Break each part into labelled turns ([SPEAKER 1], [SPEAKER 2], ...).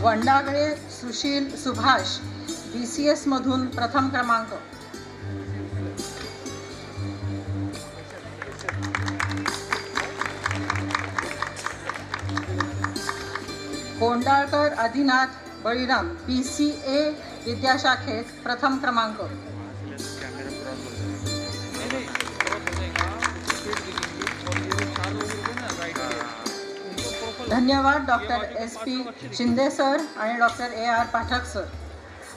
[SPEAKER 1] वंडागळे Sushil Subhash BCS मधून प्रथम क्रमांक. कोंडाळकर आदिनाथ बळीराम BCA विद्याशाखेत प्रथम क्रमांक. धन्यवाद डॉक्टर SP शिंदे सर आणि doctor AR Pathak sir.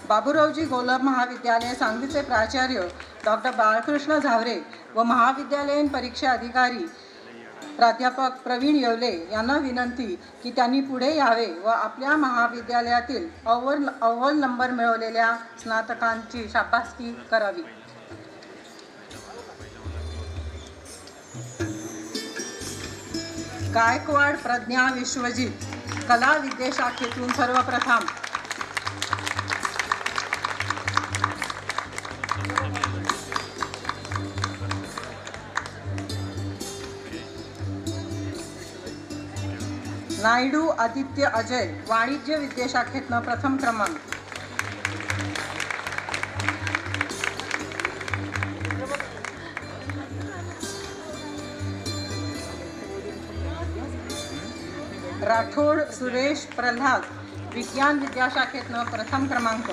[SPEAKER 1] Baburaoji गोलब महाविद्यालय सांगलीचे प्राचार्य डॉक्टर बाळकृष्ण झावरे व महाविद्यालयीन परीक्षा अधिकारी प्राध्यापक प्रवीण येवले यांना विनंती की त्यांनी पुढे यावे व आपल्या महाविद्यालयातील अव्वल नंबर मिळवलेल्या स्नातकांची शाबासकी करावी. गायकवाड प्रज्ञा विश्वजित कला विद्याशाखेतून सर्वप्रथम. नायडू आदित्य अजय वाणिज्य विद्याशाखेतून प्रथम क्रमांक. राठोड सुरेश प्रल्हाद विज्ञान विद्याशाखेतून प्रथम क्रमांक.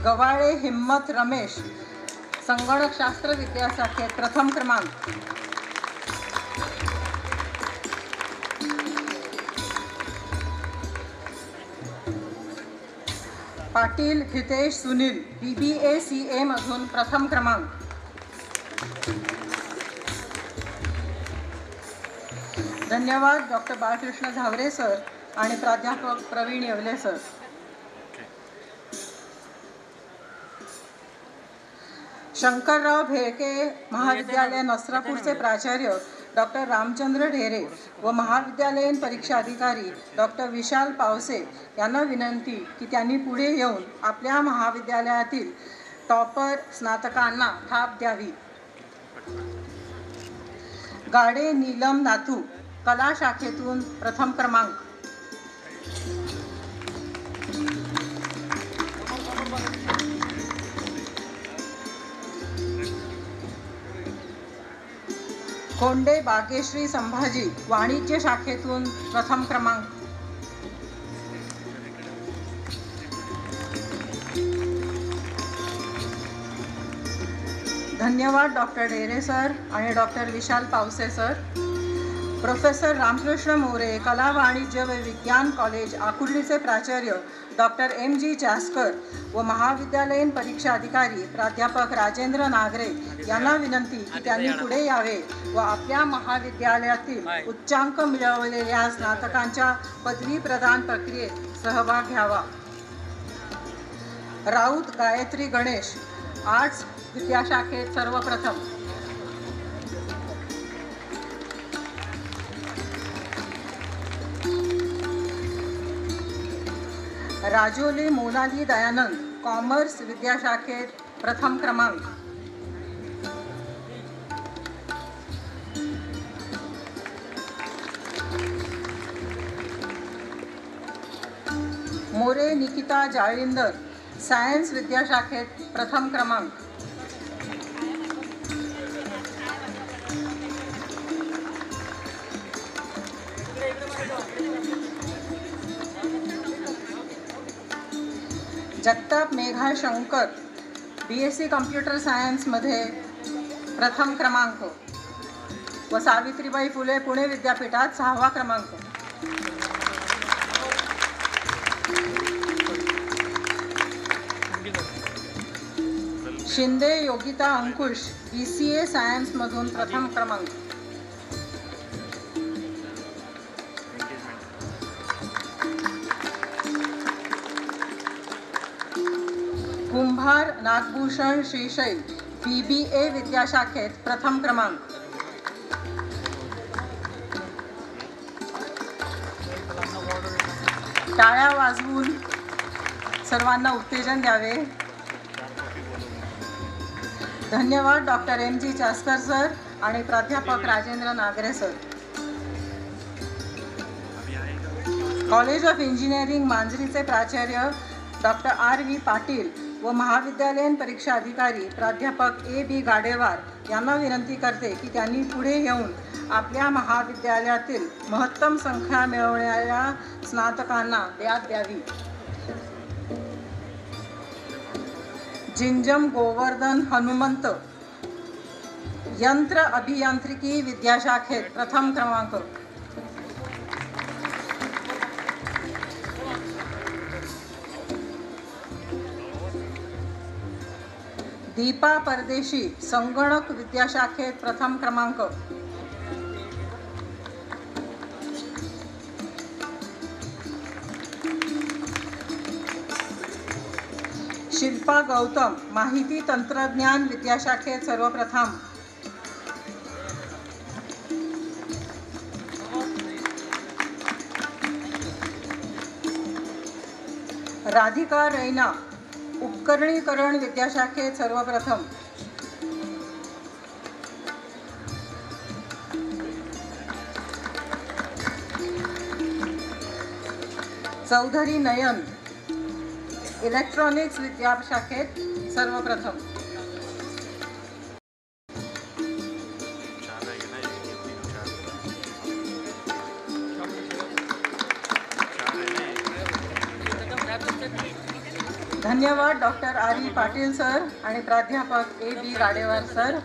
[SPEAKER 1] गवाळे हिम्मत रमेश संगणकशास्त्र विद्याशाखेत प्रथम क्रमांक. पाटील हितेश सुनील BBA CA मधून प्रथम क्रमांक. धन्यवाद डॉक्टर बाळकृष्ण झावरे सर आणि प्राध्यापक प्रवीण येवले सर. शंकरराव भेळके महाविद्यालय नसरापूरचे प्राचार्य डॉक्टर रामचंद्र ढेरे व महाविद्यालयीन परीक्षा अधिकारी डॉक्टर विशाल पावसे यांना विनंती की त्यांनी पुढे येऊन आपल्या महाविद्यालयातील टॉपर स्नातकांना थाप द्यावी. गाडे नीलम नाथू कला शाखेतून प्रथम क्रमांक. कोंडे बागेश्री संभाजी वाणिज्य शाखेतून प्रथम क्रमांक. धन्यवाद डॉक्टर ढेरे सर आणि डॉक्टर विशाल पावसे सर. प्रोफेसर रामकृष्ण मोरे कला वाणिज्य व विज्ञान कॉलेज आकुर्डीचे प्राचार्य डॉक्टर MG चास्कर व महाविद्यालयीन परीक्षा अधिकारी प्राध्यापक राजेंद्र नागरे यांना विनंती की त्यांनी पुढे यावे व आपल्या महाविद्यालयातील उच्चांक मिळवलेल्या स्नातकांच्या पदवी प्रदान प्रक्रियेत सहभाग घ्यावा. राऊत गायत्री गणेश आर्ट्स विद्याशाखेत सर्वप्रथम. राजोले मोनाली दयानंद कॉमर्स विद्याशाखेत प्रथम क्रमांक. मोरे निकिता जाळींदर सायन्स विद्याशाखेत प्रथम क्रमांक. जगताप मेघा शंकर BSc कम्प्युटर सायन्समध्ये प्रथम क्रमांक व सावित्रीबाई फुले पुणे विद्यापीठात 6वा क्रमांक. शिंदे योगिता अंकुश BCA सायन्समधून प्रथम क्रमांक. कुंभार नागभूषण श्रीशैल BBA विद्याशाखेत प्रथम क्रमांक. टाळ्या वाजवून सर्वांना उत्तेजन द्यावे. धन्यवाद डॉक्टर MG चास्कर सर आणि प्राध्यापक Rajendra Nagare sir. College of engineering मांजरीचे प्राचार्य डॉक्टर RV पाटील व महाविद्यालयीन परीक्षा अधिकारी प्राध्यापक AB गाडेवार यांना विनंती करते की त्यांनी पुढे येऊन आपल्या महाविद्यालयातील महत्तम संख्या मिळवणाऱ्या स्नातकांना ब्याद द्यावी. जिंजम गोवर्धन हनुमंत, यंत्र अभियांत्रिकी विद्याशाखेत प्रथम क्रमांक. दीपा परदेशी, संगणक विद्याशाखेत प्रथम क्रमांक. शिल्पा गौतम, माहिती तंत्रज्ञान विद्याशाखेत सर्वप्रथम. राधिका रैना, उपकरणीकरण विद्याशाखेत सर्वप्रथम. चौधरी नयन, इलेक्ट्रॉनिक्स विद्याशाखेत सर्वप्रथम. धन्यवाद डॉक्टर RV पाटील सर आणि प्राध्यापक AB गाडेवार सर.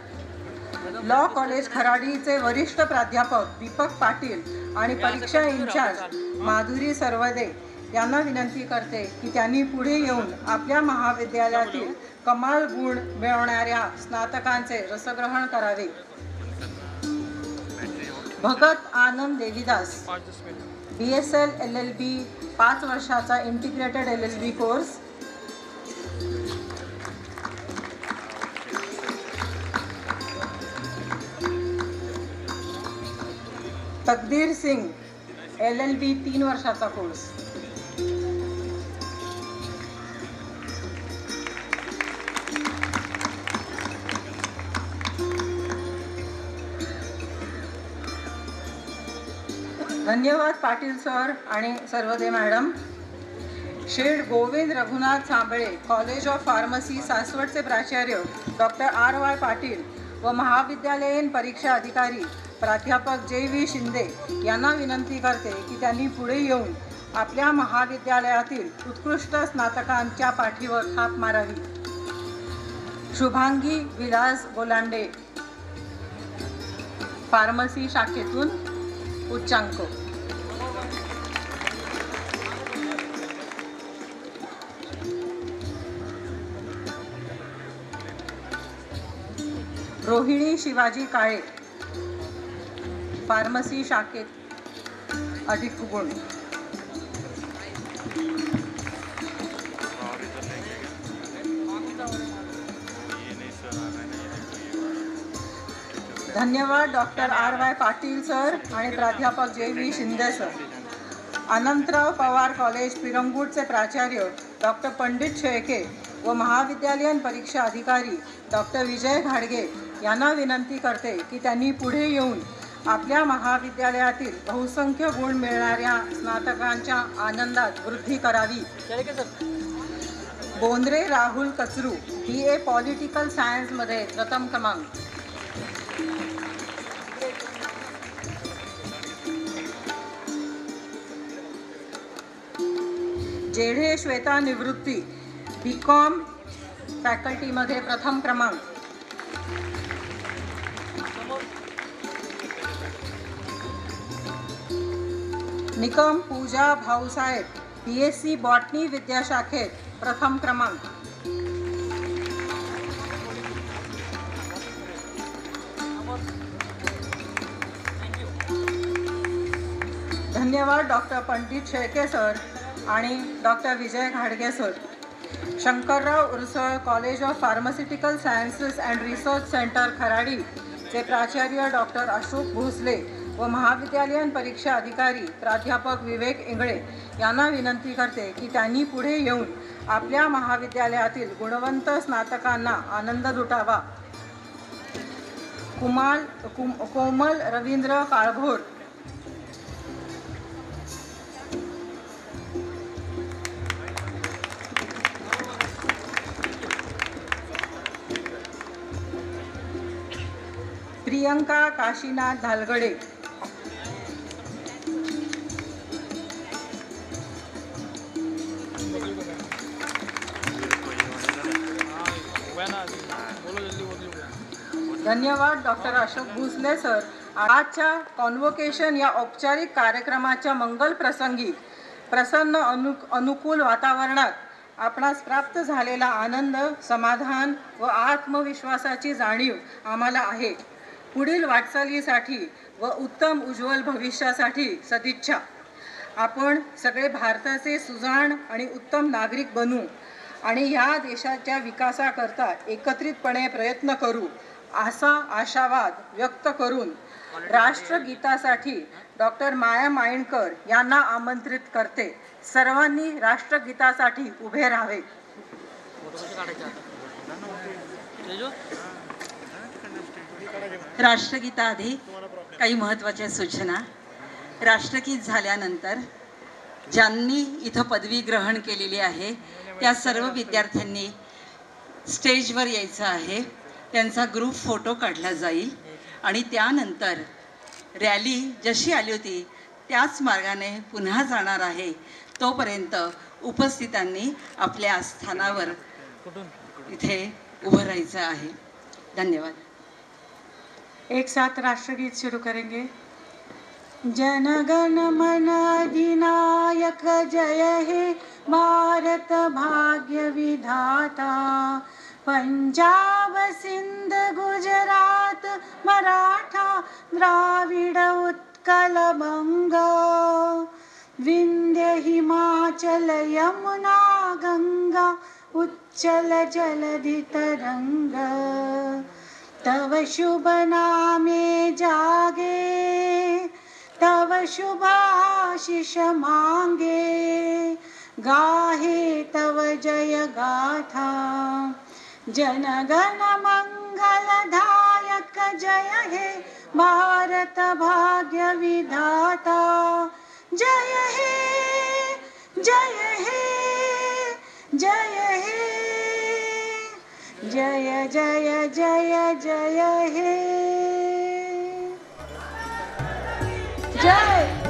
[SPEAKER 1] लॉ कॉलेज खराडीचे वरिष्ठ प्राध्यापक दीपक पाटील आणि परीक्षा इंचार्ज माधुरी सर्वदे यांना विनंती करते की त्यांनी पुढे येऊन आपल्या महाविद्यालयातील कमाल गुण मिळवणाऱ्या स्नातकांचे रसग्रहण करावे. भगत आनंद देवीदास, BSL LLB 5 वर्षाचा इंटिग्रेटेड LLB कोर्स. तकदीर सिंग, LLB 3 वर्षाचा कोर्स. धन्यवाद पाटील सर आणि सर्वदे मॅडम. शेड Govind Raghunath Sambale, college of pharmacy सासवडचे प्राचार्य डॉक्टर RY पाटील व महाविद्यालयीन परीक्षा अधिकारी प्राध्यापक JV शिंदे यांना विनंती करते की त्यांनी पुढे येऊन आपल्या महाविद्यालयातील उत्कृष्ट स्नातकांच्या पाठीवर थाप मारावी. शुभांगी विलास गोलांडे, फार्मसी शाखेतून उच्चांक. रोहिणी शिवाजी काळे, फार्मसी शाखेत अधिक गुण. धन्यवाद डॉक्टर RY पाटील सर आणि प्राध्यापक JV Shinde sir. Anantrao Pawar college पिरंगूटचे प्राचार्य डॉक्टर पंडित शेळके व महाविद्यालयीन परीक्षा अधिकारी डॉक्टर विजय घाडगे यांना विनंती करते की त्यांनी पुढे येऊन आपल्या महाविद्यालयातील बहुसंख्य गुण मिळणाऱ्या स्नातकांच्या आनंदात वृद्धी करावी. बोंद्रे राहुल कचरू, BA पॉलिटिकल सायन्समध्ये प्रथम क्रमांक. जेढे श्वेता निवृत्ती, BCom फॅकल्टीमध्ये प्रथम क्रमांक. निकम पूजा भाऊसाहेब, BSc बॉटनी विद्याशाखेत प्रथम क्रमांक. धन्यवाद डॉक्टर पंडित शेळके सर आणि डॉक्टर विजय घाडगे sir. Shankarrao Ursal, college of pharmaceutical sciences and research centre Kharadi चे प्राचार्य डॉक्टर अशोक भोसले व महाविद्यालयीन परीक्षा अधिकारी प्राध्यापक विवेक इंगळे यांना विनंती करते की त्यांनी पुढे येऊन आपल्या महाविद्यालयातील गुणवंत स्नातकांना आनंद लुटावा. कोमल रवींद्र काळभोर. प्रियंका काशीनाथ धालगडे. धन्यवाद डॉक्टर अशोक भोसले सर. आजच्या कॉन्व्होकेशन या औपचारिक कार्यक्रमाच्या मंगल प्रसंगी प्रसन्न अनुकूल वातावरणात आपणास प्राप्त झालेला आनंद, समाधान व आत्मविश्वासाची जाणीव आम्हाला आहे. पुढील वाटचालीसाठी व उत्तम उज्ज्वल भविष्यासाठी सदिच्छा. आपण सगळे भारताचे सुजाण आणि उत्तम नागरिक बनू आणि या देशाच्या विकासाकरता एकत्रितपणे प्रयत्न करू असा आशावाद व्यक्त करून राष्ट्रगीतासाठी डॉक्टर माया माइंडकर यांना आमंत्रित करते. सर्वांनी राष्ट्रगीतासाठी उभे राहावे.
[SPEAKER 2] राष्ट्रगीताआधी काही महत्त्वाच्या सूचना. राष्ट्रगीत झाल्यानंतर ज्यांनी इथं पदवी ग्रहण केलेली आहे त्या सर्व विद्यार्थ्यांनी स्टेजवर यायचं आहे. त्यांचा ग्रुप फोटो काढला जाईल आणि त्यानंतर रॅली जशी आली होती त्याच मार्गाने पुन्हा जाणार आहे. तोपर्यंत उपस्थितांनी आपल्या स्थानावर इथे उभं राहायचं आहे. धन्यवाद.
[SPEAKER 3] एक साथ राष्ट्रगीत शुरू करेंगे. जनगण मन अधिनायक जय हे भारत भाग्य विधाता. पंजाब सिंध गुजरात मराठा द्राविड उत्कल बंग. विंध्य हिमाचल यमुना गंगा उच्चल जलधि तरंग. तव शुभ नामे जागे तव शुभ आशीष मांगे. गाहे तव जय गाथा. जनगण मंगलदायक जय हे भारत भाग्य विधाता. जय हे जय हे जय हे जय जय जय जय हे. जय